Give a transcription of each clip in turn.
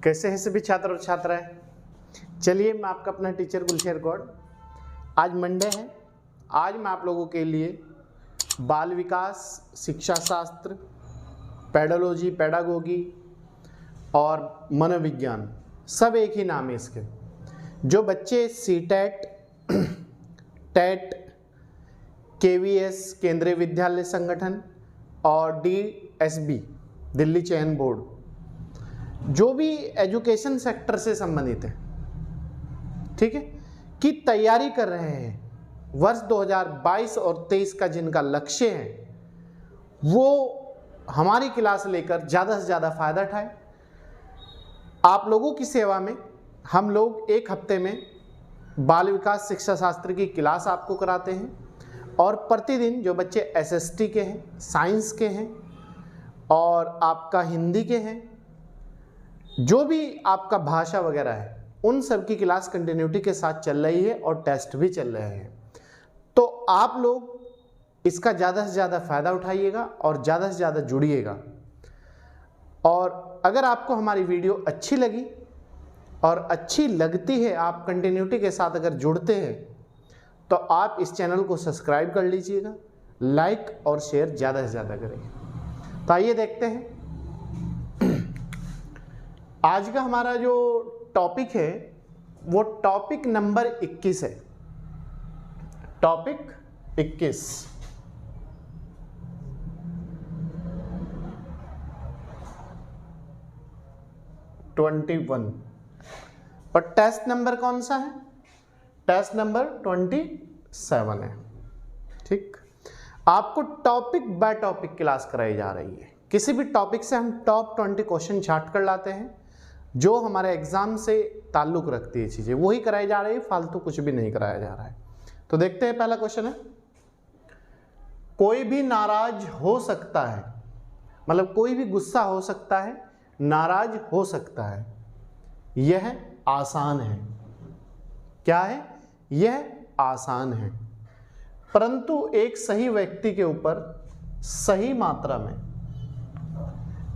कैसे हैं सभी छात्र और छात्राएं। चलिए, मैं आपका अपना टीचर गुलशेर गौड़। आज मंडे है। आज मैं आप लोगों के लिए बाल विकास, शिक्षा शास्त्र, पेडोलॉजी, पेडागोगी और मनोविज्ञान, सब एक ही नाम है इसके। जो बच्चे सीटेट, टेट, केवीएस केंद्रीय विद्यालय संगठन और डीएसबी दिल्ली चयन बोर्ड, जो भी एजुकेशन सेक्टर से संबंधित है, ठीक है, की तैयारी कर रहे हैं, वर्ष 2022 और 23 का जिनका लक्ष्य है, वो हमारी क्लास लेकर ज़्यादा से ज़्यादा फायदा उठाए। आप लोगों की सेवा में हम लोग एक हफ्ते में बाल विकास शिक्षा शास्त्र की क्लास आपको कराते हैं और प्रतिदिन जो बच्चे एसएसटी के हैं, साइंस के हैं और आपका हिंदी के हैं, जो भी आपका भाषा वगैरह है, उन सब की क्लास कंटिन्यूटी के साथ चल रही है और टेस्ट भी चल रहे हैं। तो आप लोग इसका ज़्यादा से ज़्यादा फ़ायदा उठाइएगा और ज़्यादा से ज़्यादा जुड़िएगा। और अगर आपको हमारी वीडियो अच्छी लगी और अच्छी लगती है, आप कंटिन्यूटी के साथ अगर जुड़ते हैं, तो आप इस चैनल को सब्सक्राइब कर लीजिएगा, लाइक और शेयर ज़्यादा से ज़्यादा करेंगे। तो आइए देखते हैं आज का हमारा जो टॉपिक है, वो टॉपिक नंबर 21 है। टॉपिक 21 21 और टेस्ट नंबर कौन सा है? टेस्ट नंबर 27 है। ठीक, आपको टॉपिक बाय टॉपिक क्लास कराई जा रही है। किसी भी टॉपिक से हम टॉप 20 क्वेश्चन छाट कर लाते हैं, जो हमारे एग्जाम से ताल्लुक रखती है चीजें, वही कराई जा रही है, फालतू कुछ भी नहीं कराया जा रहा है। तो देखते हैं, पहला क्वेश्चन है, कोई भी नाराज हो सकता है, मतलब कोई भी गुस्सा हो सकता है, नाराज हो सकता है, यह आसान है। क्या है? यह आसान है, परंतु एक सही व्यक्ति के ऊपर सही मात्रा में,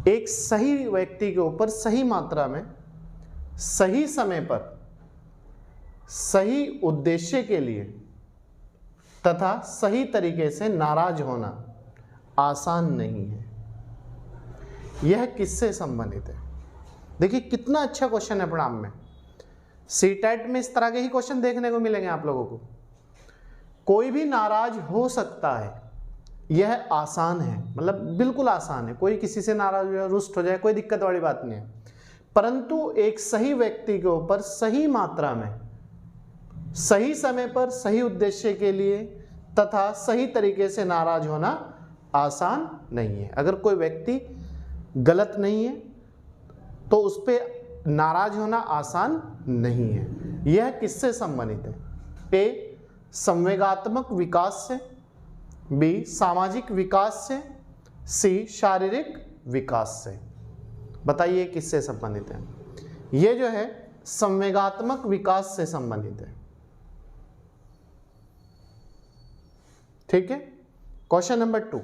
एक सही व्यक्ति के ऊपर सही मात्रा में, सही समय पर, सही उद्देश्य के लिए तथा सही तरीके से नाराज होना आसान नहीं है। यह किससे संबंधित है? देखिए कितना अच्छा क्वेश्चन है। प्रणाम में सीटेट में इस तरह के ही क्वेश्चन देखने को मिलेंगे आप लोगों को। कोई भी नाराज हो सकता है, यह आसान है, मतलब बिल्कुल आसान है। कोई किसी से नाराज हो जाए, रुष्ट हो जाए, कोई दिक्कत वाली बात नहीं है। परंतु एक सही व्यक्ति के ऊपर सही मात्रा में, सही समय पर, सही उद्देश्य के लिए तथा सही तरीके से नाराज होना आसान नहीं है। अगर कोई व्यक्ति गलत नहीं है तो उस पर नाराज होना आसान नहीं है। यह किससे संबंधित है? ए, संवेगात्मक विकास से, बी, सामाजिक विकास से, सी, शारीरिक विकास से। बताइए किससे संबंधित है? ये जो है संवेगात्मक विकास से संबंधित है। ठीक है। क्वेश्चन नंबर 2,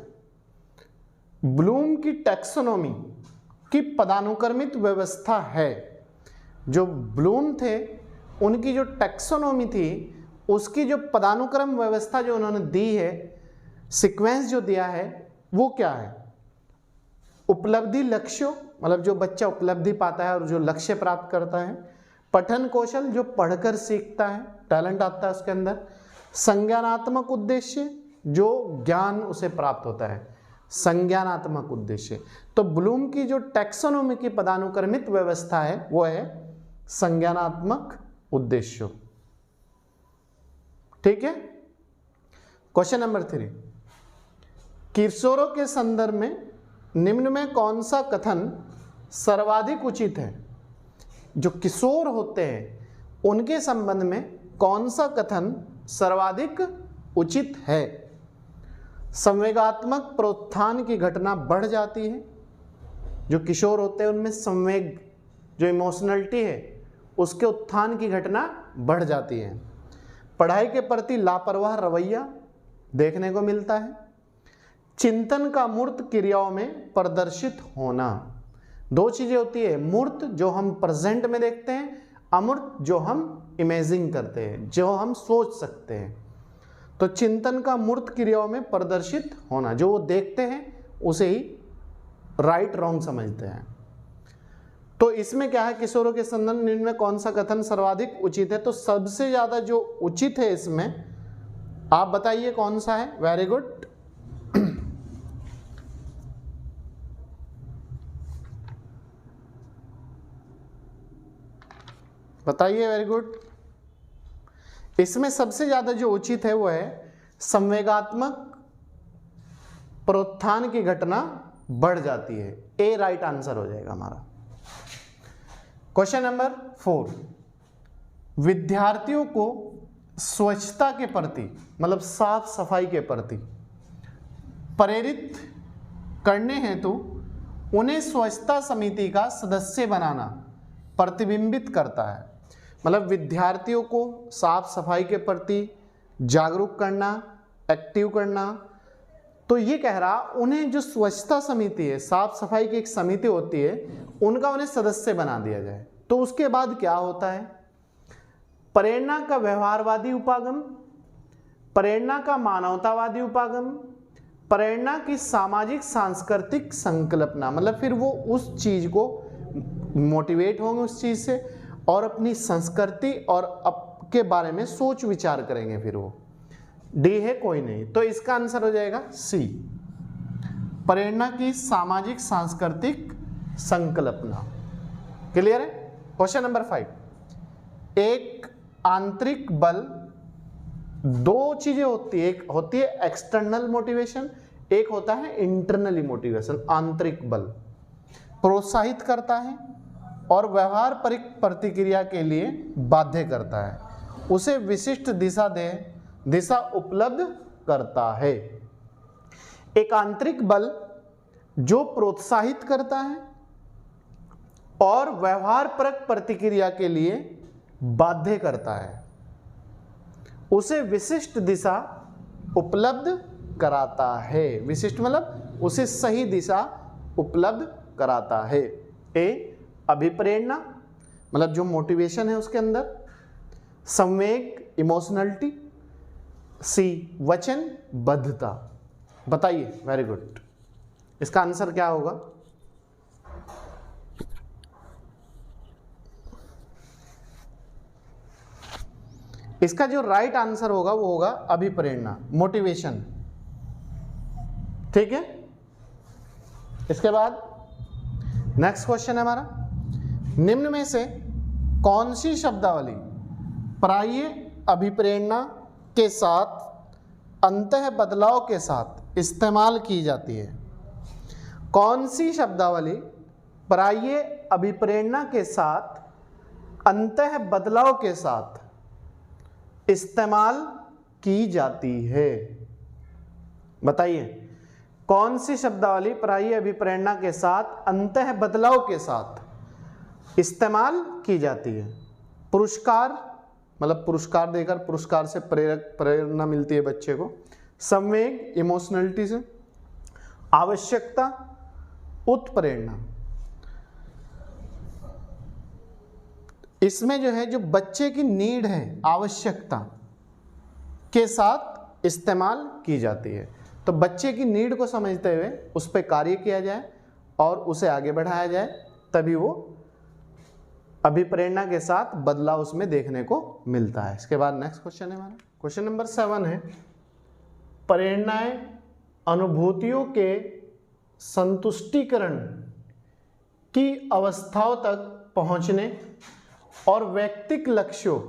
ब्लूम की टैक्सोनॉमी की पदानुक्रमित व्यवस्था है। जो ब्लूम थे, उनकी जो टैक्सोनॉमी थी, उसकी जो पदानुक्रम व्यवस्था जो उन्होंने दी है, सीक्वेंस जो दिया है, वो क्या है? उपलब्धि लक्ष्यों, मतलब जो बच्चा उपलब्धि पाता है और जो लक्ष्य प्राप्त करता है। पठन कौशल, जो पढ़कर सीखता है, टैलेंट आता है उसके अंदर। संज्ञानात्मक उद्देश्य, जो ज्ञान उसे प्राप्त होता है, संज्ञानात्मक उद्देश्य। तो ब्लूम की जो टैक्सोनॉमी की पदानुक्रमित व्यवस्था है, वो है संज्ञानात्मक उद्देश्य। ठीक है। क्वेश्चन नंबर 3, किशोरों के संदर्भ में निम्न में कौन सा कथन सर्वाधिक उचित है? जो किशोर होते हैं, उनके संबंध में कौन सा कथन सर्वाधिक उचित है? संवेगात्मक प्रोत्थान की घटना बढ़ जाती है। जो किशोर होते हैं उनमें संवेग, जो इमोशनलिटी है, उसके उत्थान की घटना बढ़ जाती है। पढ़ाई के प्रति लापरवाह रवैया देखने को मिलता है। चिंतन का मूर्त क्रियाओं में प्रदर्शित होना। दो चीजें होती है, मूर्त जो हम प्रेजेंट में देखते हैं, अमूर्त जो हम इमेजिन करते हैं, जो हम सोच सकते हैं। तो चिंतन का मूर्त क्रियाओं में प्रदर्शित होना, जो वो देखते हैं उसे ही राइट रॉन्ग समझते हैं। तो इसमें क्या है, किशोरों के संदर्भ निम्न में कौन सा कथन सर्वाधिक उचित है? तो सबसे ज्यादा जो उचित है इसमें आप बताइए कौन सा है? Very good. बताइए, वेरी गुड। इसमें सबसे ज्यादा जो उचित है वो है संवेगात्मक प्रोत्थान की घटना बढ़ जाती है। ए राइट आंसर हो जाएगा हमारा। क्वेश्चन नंबर 4, विद्यार्थियों को स्वच्छता के प्रति मतलब साफ सफाई के प्रति प्रेरित करने हेतु उन्हें स्वच्छता समिति का सदस्य बनाना प्रतिबिंबित करता है। मतलब विद्यार्थियों को साफ सफाई के प्रति जागरूक करना, एक्टिव करना। तो ये कह रहा उन्हें जो स्वच्छता समिति है, साफ सफाई की एक समिति होती है, उनका उन्हें सदस्य बना दिया जाए। तो उसके बाद क्या होता है? प्रेरणा का व्यवहारवादी उपागम, प्रेरणा का मानवतावादी उपागम, प्रेरणा की सामाजिक सांस्कृतिक संकल्पना। मतलब फिर वो उस चीज को मोटिवेट होंगे उस चीज से और अपनी संस्कृति और के बारे में सोच विचार करेंगे। फिर वो डी है कोई नहीं, तो इसका आंसर हो जाएगा सी, प्रेरणा की सामाजिक सांस्कृतिक संकल्पना। क्लियर है? क्वेश्चन नंबर 5, एक आंतरिक बल, दो चीजें होती है, एक होती है एक्सटर्नल मोटिवेशन, एक होता है इंटरनली मोटिवेशन। आंतरिक बल प्रोत्साहित करता है और व्यवहार प्रतिक्रिया के लिए बाध्य करता है, उसे विशिष्ट दिशा उपलब्ध करता है। एक आंतरिक बल जो प्रोत्साहित करता है और व्यवहारपरक प्रतिक्रिया के लिए बाध्य करता है, उसे विशिष्ट दिशा उपलब्ध कराता है। विशिष्ट मतलब उसे सही दिशा उपलब्ध कराता है। ए अभिप्रेरणा मतलब जो मोटिवेशन है उसके अंदर, संवेग इमोशनलिटी, सी वचनबद्धता। बताइए, वेरी गुड। इसका आंसर क्या होगा? इसका जो राइट आंसर होगा वो होगा अभिप्रेरणा, मोटिवेशन। ठीक है। इसके बाद नेक्स्ट क्वेश्चन है हमारा, निम्न में से कौन सी शब्दावली प्रायः अभिप्रेरणा के साथ अंतः बदलाव के साथ इस्तेमाल की जाती है? कौन सी शब्दावली प्रायः अभिप्रेरणा के साथ अंतः बदलाव के साथ इस्तेमाल की जाती है? बताइए, कौन सी शब्दावली प्रायः अभिप्रेरणा के साथ अंतः बदलाव के साथ इस्तेमाल की जाती है? पुरस्कार मतलब पुरस्कार देकर पुरस्कार से प्रेरणा मिलती है बच्चे को, संवेग इमोशनलिटी से, आवश्यकता उत्प्रेरणा। इसमें जो है जो बच्चे की नीड है आवश्यकता के साथ इस्तेमाल की जाती है। तो बच्चे की नीड को समझते हुए उस पर कार्य किया जाए और उसे आगे बढ़ाया जाए, तभी वो अभिप्रेरणा के साथ बदलाव उसमें देखने को मिलता है। इसके बाद नेक्स्ट क्वेश्चन है हमारा, क्वेश्चन नंबर 7 है, प्रेरणाएं अनुभूतियों के संतुष्टिकरण की अवस्थाओं तक पहुंचने और व्यक्तिक लक्ष्यों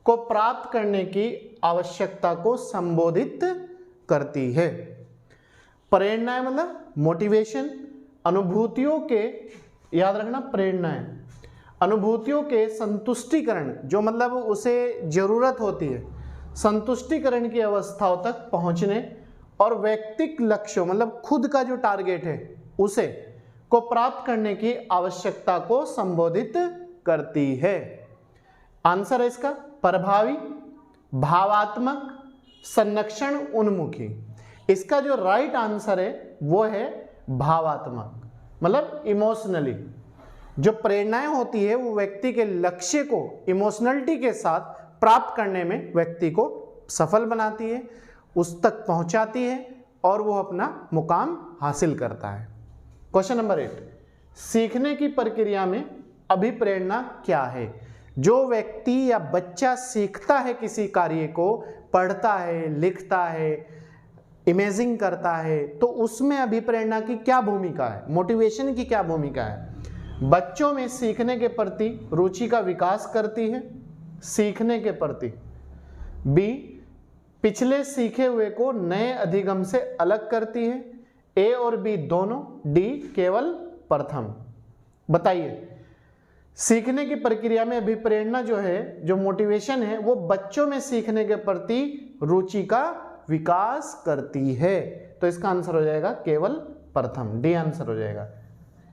को प्राप्त करने की आवश्यकता को संबोधित करती है। प्रेरणाएं मतलब मोटिवेशन, अनुभूतियों के, याद रखना प्रेरणाएं अनुभूतियों के संतुष्टिकरण, जो मतलब उसे जरूरत होती है, संतुष्टिकरण की अवस्थाओं तक पहुंचने और व्यक्तिक लक्ष्यों मतलब खुद का जो टारगेट है उसे को प्राप्त करने की आवश्यकता को संबोधित करती है। आंसर है इसका प्रभावी, भावात्मक, संरक्षण उन्मुखी। इसका जो राइट आंसर है वो है भावात्मक, मतलब इमोशनली। जो प्रेरणाएं होती है वो व्यक्ति के लक्ष्य को इमोशनलिटी के साथ प्राप्त करने में व्यक्ति को सफल बनाती है, उस तक पहुंचाती है और वो अपना मुकाम हासिल करता है। क्वेश्चन नंबर 8, सीखने की प्रक्रिया में अभिप्रेरणा क्या है? जो व्यक्ति या बच्चा सीखता है किसी कार्य को, पढ़ता है, लिखता है, इमेजिंग करता है, तो उसमें अभिप्रेरणा की क्या भूमिका है, मोटिवेशन की क्या भूमिका है? बच्चों में सीखने के प्रति रुचि का विकास करती है, सीखने के प्रति। बी, पिछले सीखे हुए को नए अधिगम से अलग करती है। ए और बी दोनों। डी केवल प्रथम। बताइए, सीखने की प्रक्रिया में अभिप्रेरणा जो है, जो मोटिवेशन है, वो बच्चों में सीखने के प्रति रुचि का विकास करती है। तो इसका आंसर हो जाएगा केवल प्रथम, डी आंसर हो जाएगा।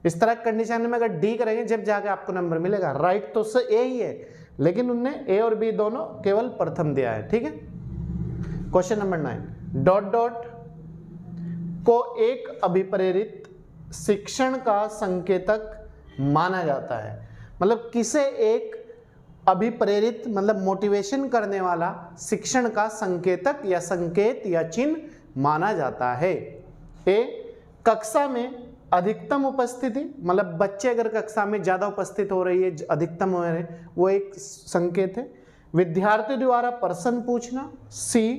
इस तरह कंडीशन में अगर डी करेंगे जब जाके आपको नंबर मिलेगा। राइट तो ए ही है, लेकिन उनने ए और बी दोनों केवल प्रथम दिया है। ठीक है। क्वेश्चन नंबर 9, डॉट डॉट को एक अभिप्रेरित शिक्षण का संकेतक माना जाता है। मतलब किसे एक अभिप्रेरित, मतलब मोटिवेशन करने वाला शिक्षण का संकेतक या संकेत या चिन्ह माना जाता है? ए, कक्षा में अधिकतम उपस्थिति, मतलब बच्चे अगर कक्षा में ज्यादा उपस्थित हो रही है, अधिकतम हो रहे, वो एक संकेत है। विद्यार्थी द्वारा प्रश्न पूछना। सी,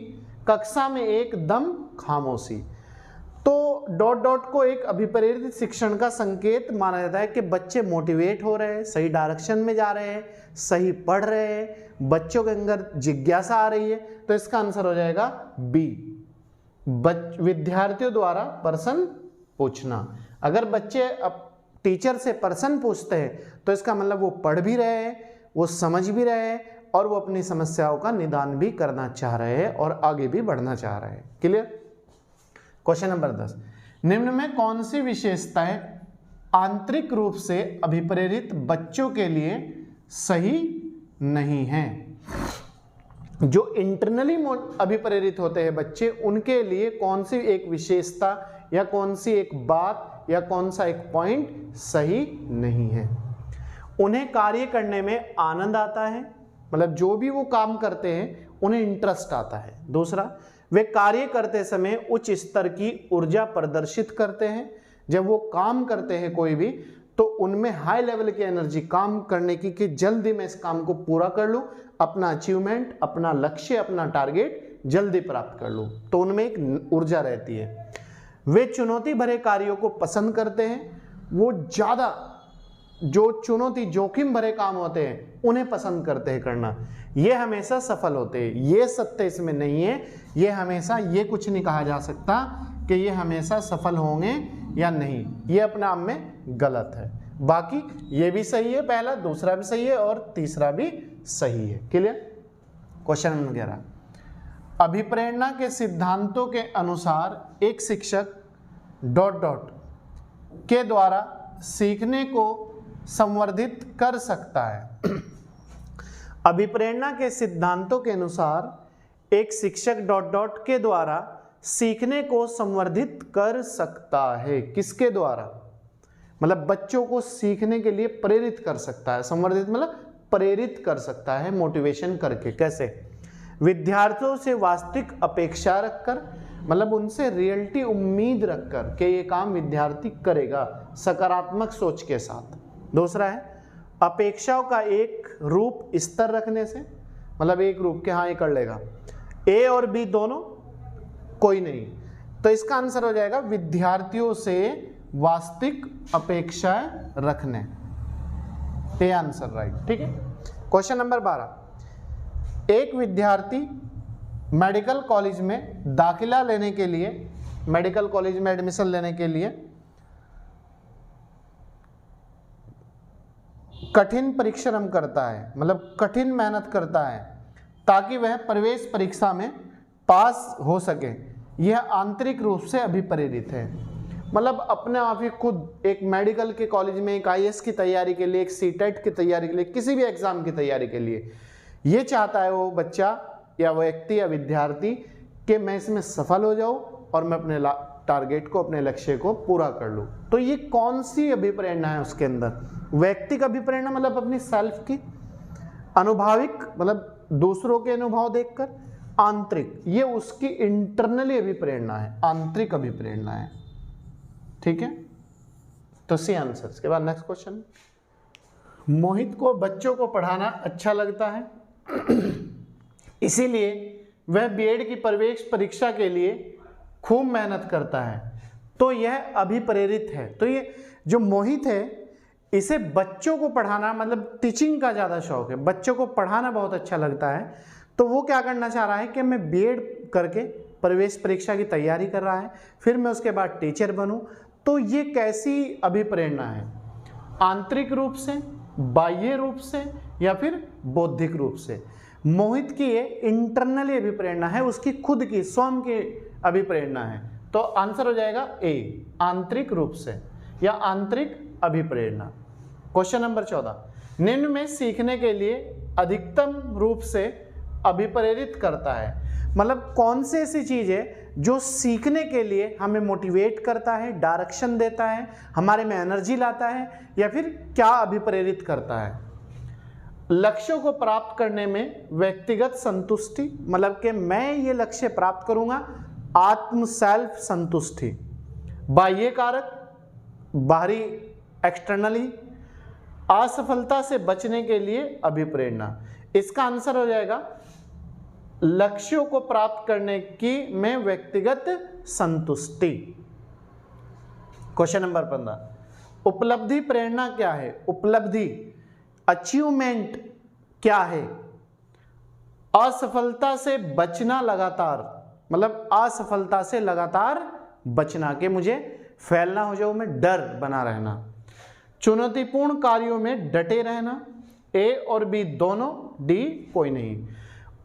कक्षा में एकदम खामोशी। तो डॉट डॉट को एक अभिप्रेरित शिक्षण का संकेत माना जाता है कि बच्चे मोटिवेट हो रहे हैं, सही डायरेक्शन में जा रहे हैं, सही पढ़ रहे हैं, बच्चों के अंदर जिज्ञासा आ रही है। तो इसका आंसर हो जाएगा बी, विद्यार्थियों द्वारा प्रश्न पूछना। अगर बच्चे अब टीचर से प्रश्न पूछते हैं तो इसका मतलब वो पढ़ भी रहे हैं, वो समझ भी रहे हैं और वो अपनी समस्याओं का निदान भी करना चाह रहे हैं और आगे भी बढ़ना चाह रहे हैं। क्लियर? क्वेश्चन नंबर 10, निम्न में कौन सी विशेषताएं आंतरिक रूप से अभिप्रेरित बच्चों के लिए सही नहीं है? जो इंटरनली अभिप्रेरित होते हैं बच्चे, उनके लिए कौन सी एक विशेषता या कौन सी एक बात या कौन सा एक पॉइंट सही नहीं है? उन्हें कार्य करने में आनंद आता है, मतलब जो भी वो काम करते हैं उन्हें इंटरेस्ट आता है। दूसरा, वे कार्य करते समय उच्च स्तर की ऊर्जा प्रदर्शित करते हैं। जब वो काम करते हैं कोई भी, तो उनमें हाई लेवल की एनर्जी काम करने की कि जल्दी मैं इस काम को पूरा कर लूं, अपना अचीवमेंट, अपना लक्ष्य, अपना टारगेट जल्दी प्राप्त कर लूं, तो उनमें एक ऊर्जा रहती है। वे चुनौती भरे कार्यों को पसंद करते हैं। वो ज़्यादा जो चुनौती जोखिम भरे काम होते हैं उन्हें पसंद करते हैं करना। ये हमेशा सफल होते हैं। ये सत्य इसमें नहीं है, ये हमेशा, ये कुछ नहीं कहा जा सकता कि ये हमेशा सफल होंगे या नहीं, ये अपने आप में गलत है। बाकी ये भी सही है, पहला, दूसरा भी सही है और तीसरा भी सही है। क्लियर? क्वेश्चन नंबर 11, अभिप्रेरणा के सिद्धांतों के अनुसार एक शिक्षक डॉट डॉट के द्वारा सीखने को संवर्धित कर सकता है। अभिप्रेरणा के सिद्धांतों के अनुसार एक शिक्षक डॉट डॉट के द्वारा सीखने को संवर्धित कर सकता है। किसके द्वारा? मतलब बच्चों को सीखने के लिए प्रेरित कर सकता है। संवर्धित मतलब प्रेरित कर सकता है, मोटिवेशन करके। कैसे? विद्यार्थियों से वास्तविक अपेक्षा रखकर, मतलब उनसे रियलिटी उम्मीद रखकर कि ये काम विद्यार्थी करेगा, सकारात्मक सोच के साथ। दूसरा है अपेक्षाओं का एक रूप स्तर रखने से, मतलब एक रूप के हाँ ये कर लेगा। ए और बी दोनों कोई नहीं, तो इसका आंसर हो जाएगा विद्यार्थियों से वास्तविक अपेक्षाएं रखने। A answer right. ठीक है। क्वेश्चन नंबर 12, एक विद्यार्थी मेडिकल कॉलेज में दाखिला लेने के लिए, मेडिकल कॉलेज में एडमिशन लेने के लिए कठिन परिश्रम करता है, मतलब कठिन मेहनत करता है ताकि वह प्रवेश परीक्षा में पास हो सके। यह आंतरिक रूप से अभिप्रेरित है, मतलब अपने आप ही खुद एक मेडिकल के कॉलेज में, एक आईएएस की तैयारी के लिए, एक सीटेट की तैयारी के लिए, किसी भी एग्जाम की तैयारी के लिए ये चाहता है वो बच्चा या वो व्यक्ति या विद्यार्थी कि मैं इसमें सफल हो जाऊं और मैं अपने टारगेट को, अपने लक्ष्य को पूरा कर लूँ। तो ये कौन सी अभिप्रेरणा है उसके अंदर? व्यक्तिगत अभिप्रेरणा मतलब अपनी सेल्फ की, अनुभाविक मतलब दूसरों के अनुभव देखकर, आंतरिक ये उसकी इंटरनली अभिप्रेरणा है, आंतरिक अभिप्रेरणा है। ठीक है, तो सी आंसर। इसके बाद नेक्स्ट क्वेश्चन, मोहित को बच्चों को पढ़ाना अच्छा लगता है, इसीलिए वह बीएड की प्रवेश परीक्षा के लिए खूब मेहनत करता है, तो यह अभिप्रेरित है। तो ये जो मोहित है इसे बच्चों को पढ़ाना मतलब टीचिंग का ज़्यादा शौक है, बच्चों को पढ़ाना बहुत अच्छा लगता है, तो वो क्या करना चाह रहा है कि मैं बीएड करके प्रवेश परीक्षा की तैयारी कर रहा है, फिर मैं उसके बाद टीचर बनूं। तो ये कैसी अभिप्रेरणा है? आंतरिक रूप से, बाह्य रूप से या फिर बौद्धिक रूप से? मोहित की ये इंटरनली अभिप्रेरणा है, उसकी खुद की स्वयं की अभिप्रेरणा है। तो आंसर हो जाएगा ए, आंतरिक रूप से या आंतरिक अभिप्रेरणा। क्वेश्चन नंबर 14, निम्न में सीखने के लिए अधिकतम रूप से अभिप्रेरित करता है, मतलब कौन सी ऐसी चीज है जो सीखने के लिए हमें मोटिवेट करता है, डायरेक्शन देता है, हमारे में एनर्जी लाता है, या फिर क्या अभिप्रेरित करता है? लक्ष्यों को प्राप्त करने में व्यक्तिगत संतुष्टि, मतलब कि मैं ये लक्ष्य प्राप्त करूंगा, आत्म सेल्फ संतुष्टि। बाह्य कारक, बाहरी एक्सटर्नली, असफलता से बचने के लिए अभिप्रेरणा। इसका आंसर हो जाएगा लक्ष्यों को प्राप्त करने की में व्यक्तिगत संतुष्टि। क्वेश्चन नंबर 15, उपलब्धि प्रेरणा क्या है? उपलब्धि, अचीवमेंट क्या है? असफलता से बचना लगातार, मतलब असफलता से लगातार बचना, कि मुझे फेल ना हो जाऊं, मैं डर बना रहना। चुनौतीपूर्ण कार्यों में डटे रहना, ए और बी दोनों, डी कोई नहीं।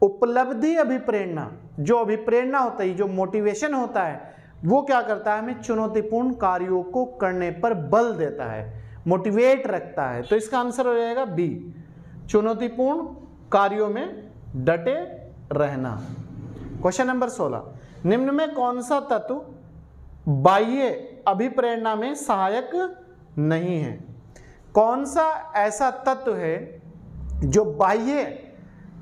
उपलब्धि अभिप्रेरणा, जो अभिप्रेरणा होता है, जो मोटिवेशन होता है, वो क्या करता है? हमें चुनौतीपूर्ण कार्यों को करने पर बल देता है, मोटिवेट रखता है। तो इसका आंसर हो जाएगा बी, चुनौतीपूर्ण कार्यों में डटे रहना। क्वेश्चन नंबर 16, निम्न में कौन सा तत्व बाह्य अभिप्रेरणा में सहायक नहीं है? कौन सा ऐसा तत्व है जो बाह्य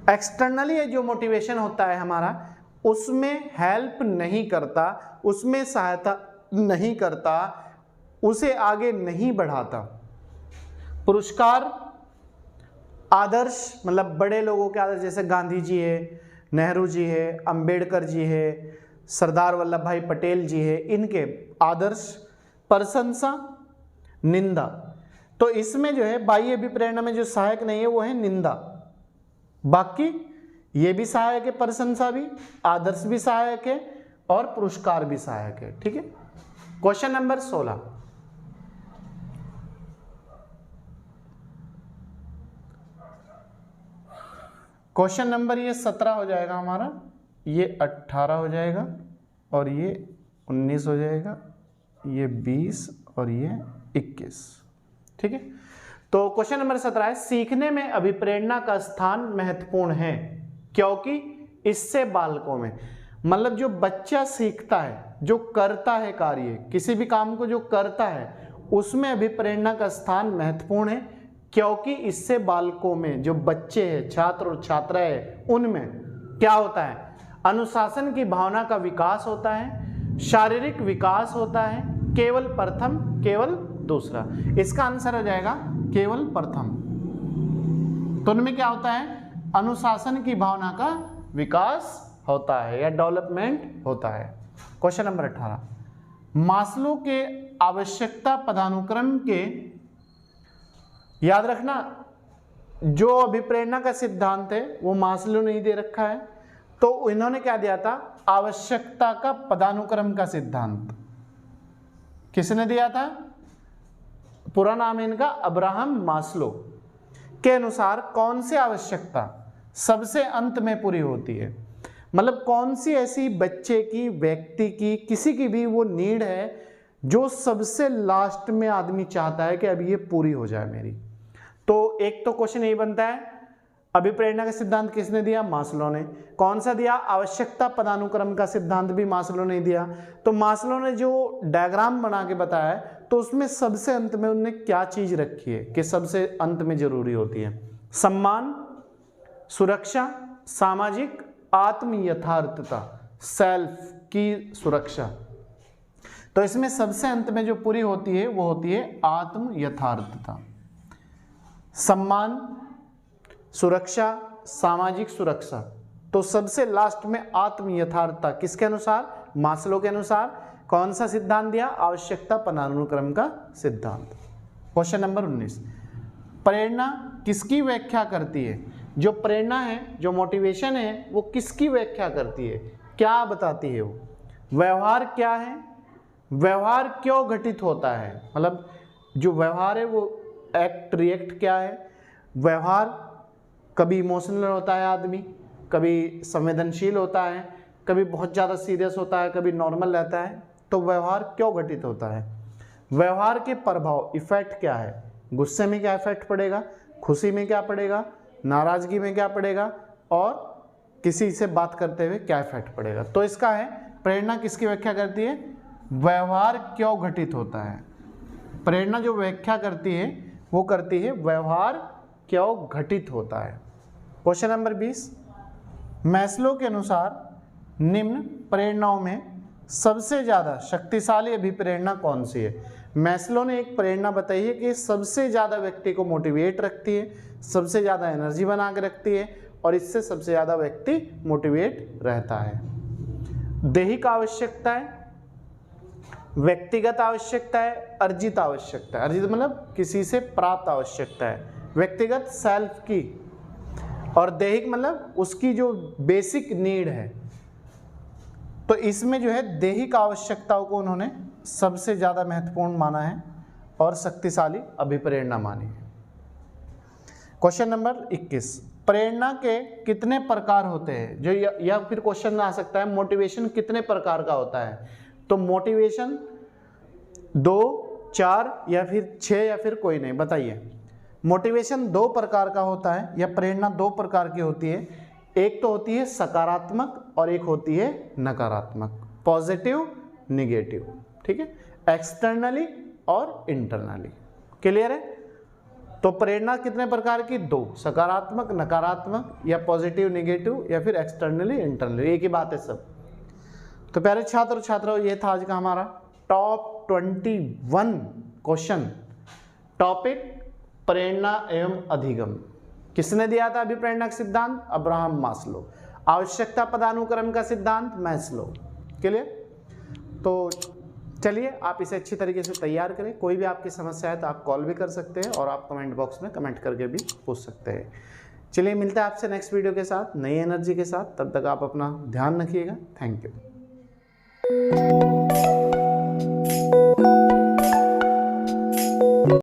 एक्सटर्नली जो मोटिवेशन होता है हमारा, उसमें हेल्प नहीं करता, उसमें सहायता नहीं करता, उसे आगे नहीं बढ़ाता? पुरस्कार, आदर्श मतलब बड़े लोगों के आदर्श, जैसे गांधी जी है, नेहरू जी है, अंबेडकर जी है, सरदार वल्लभ भाई पटेल जी है, इनके आदर्श, प्रशंसा, निंदा। तो इसमें जो है बाह्य अभिप्रेरणा में जो सहायक नहीं है वो है निंदा। बाकी ये भी सहायक है, प्रशंसा भी, आदर्श भी सहायक है और पुरस्कार भी सहायक है। ठीक है, क्वेश्चन नंबर 16, क्वेश्चन नंबर ये 17 हो जाएगा हमारा, ये 18 हो जाएगा और ये 19 हो जाएगा, ये 20 और ये 21। ठीक है, तो क्वेश्चन नंबर 17 है, सीखने में अभिप्रेरणा का स्थान महत्वपूर्ण है क्योंकि इससे बालकों में, मतलब जो बच्चा सीखता है, जो करता है कार्य, किसी भी काम को जो करता है, उसमें अभिप्रेरणा का स्थान महत्वपूर्ण है क्योंकि इससे बालकों में, जो बच्चे हैं, छात्र और छात्राएं, उनमें क्या होता है? अनुशासन की भावना का विकास होता है, शारीरिक विकास होता है, केवल प्रथम, केवल दूसरा। इसका आंसर हो जाएगा केवल प्रथम। तो उनमें क्या होता है? अनुशासन की भावना का विकास होता है या डेवलपमेंट होता है। क्वेश्चन नंबर 18, मास्लो के आवश्यकता पदानुक्रम के, याद रखना जो अभिप्रेरणा का सिद्धांत है वो मास्लो ने ही दे रखा है, तो इन्होंने क्या दिया था? आवश्यकता का पदानुक्रम का सिद्धांत। किसने दिया था? पूरा नाम है इनका अब्राहम मास्लो। के अनुसार कौन सी आवश्यकता सबसे अंत में पूरी होती है, मतलब कौन सी ऐसी बच्चे की, व्यक्ति की, किसी की भी वो नीड है जो सबसे लास्ट में आदमी चाहता है कि अब ये पूरी हो जाए मेरी। तो एक तो क्वेश्चन यही बनता है अभिप्रेरणा का सिद्धांत किसने दिया? मास्लो ने। कौन सा दिया? आवश्यकता पदानुक्रम का सिद्धांत भी मास्लो ने दिया। तो मास्लो ने जो डायग्राम बना के बताया तो उसमें सबसे अंत में उन्होंने क्या चीज रखी है कि सबसे अंत में जरूरी होती है? सम्मान, सुरक्षा, सामाजिक, आत्म यथार्थता, सेल्फ की सुरक्षा। तो इसमें सबसे अंत में जो पूरी होती है वो होती है आत्म यथार्थता। सम्मान, सुरक्षा, सामाजिक सुरक्षा। तो सबसे लास्ट में आत्म यथार्थता किसके अनुसार? मास्लो के अनुसार। कौन सा सिद्धांत दिया? आवश्यकता पदानुक्रम का सिद्धांत। क्वेश्चन नंबर 19, प्रेरणा किसकी व्याख्या करती है? जो प्रेरणा है, जो मोटिवेशन है, वो किसकी व्याख्या करती है? क्या बताती है वो? व्यवहार क्या है? व्यवहार क्यों घटित होता है? मतलब जो व्यवहार है वो एक्ट रिएक्ट क्या है? व्यवहार कभी इमोशनल होता है आदमी, कभी संवेदनशील होता है, कभी बहुत ज़्यादा सीरियस होता है, कभी नॉर्मल रहता है। तो व्यवहार क्यों घटित होता है? व्यवहार के प्रभाव, इफेक्ट क्या है? गुस्से में क्या इफेक्ट पड़ेगा, खुशी में क्या पड़ेगा, नाराजगी में क्या पड़ेगा, और किसी से बात करते हुए क्या इफेक्ट पड़ेगा? तो इसका है प्रेरणा किसकी व्याख्या करती है? व्यवहार क्यों घटित होता है। प्रेरणा जो व्याख्या करती है वो करती है व्यवहार क्यों घटित होता है। क्वेश्चन नंबर 20, मैस्लो के अनुसार निम्न प्रेरणाओं में सबसे ज़्यादा शक्तिशाली अभिप्रेरणा कौन सी है? मैस्लो ने एक प्रेरणा बताई है कि सबसे ज़्यादा व्यक्ति को मोटिवेट रखती है, सबसे ज़्यादा एनर्जी बना के रखती है, और इससे सबसे ज़्यादा व्यक्ति मोटिवेट रहता है। दैहिक आवश्यकता है, व्यक्तिगत आवश्यकता है, अर्जित आवश्यकता है। अर्जित मतलब किसी से प्राप्त आवश्यकता है। व्यक्तिगत सेल्फ की, और दैहिक मतलब उसकी जो बेसिक नीड है। तो इसमें जो है दैहिक आवश्यकताओं को उन्होंने सबसे ज़्यादा महत्वपूर्ण माना है और शक्तिशाली अभिप्रेरणा मानी है। क्वेश्चन नंबर 21, प्रेरणा के कितने प्रकार होते हैं? जो या फिर क्वेश्चन आ सकता है मोटिवेशन कितने प्रकार का होता है? तो मोटिवेशन 2, 4 या फिर 6 या फिर कोई नहीं, बताइए। मोटिवेशन 2 प्रकार का होता है, या प्रेरणा 2 प्रकार की होती है। एक तो होती है सकारात्मक और एक होती है नकारात्मक, पॉजिटिव निगेटिव, ठीक है, एक्सटर्नली और इंटरनली। क्लियर है? तो प्रेरणा कितने प्रकार की? 2, सकारात्मक नकारात्मक, या पॉजिटिव निगेटिव, या फिर एक्सटर्नली इंटरनली, एक ही बात है सब। तो प्यारे छात्र छात्राओं, ये था आज का हमारा टॉप 21 क्वेश्चन, टॉपिक प्रेरणा एवं अधिगम। किसने दिया था अभिप्रेरणा का सिद्धांत? Abraham Maslow. आवश्यकता पदानुक्रम का सिद्धांत मैस्लो। क्लियर? तो चलिए आप इसे अच्छी तरीके से तैयार करें। कोई भी आपकी समस्या है तो आप कॉल भी कर सकते हैं, और आप कमेंट बॉक्स में कमेंट करके भी पूछ सकते हैं। चलिए मिलते हैं आपसे नेक्स्ट वीडियो के साथ, नई एनर्जी के साथ। तब तक आप अपना ध्यान रखिएगा। Thank you.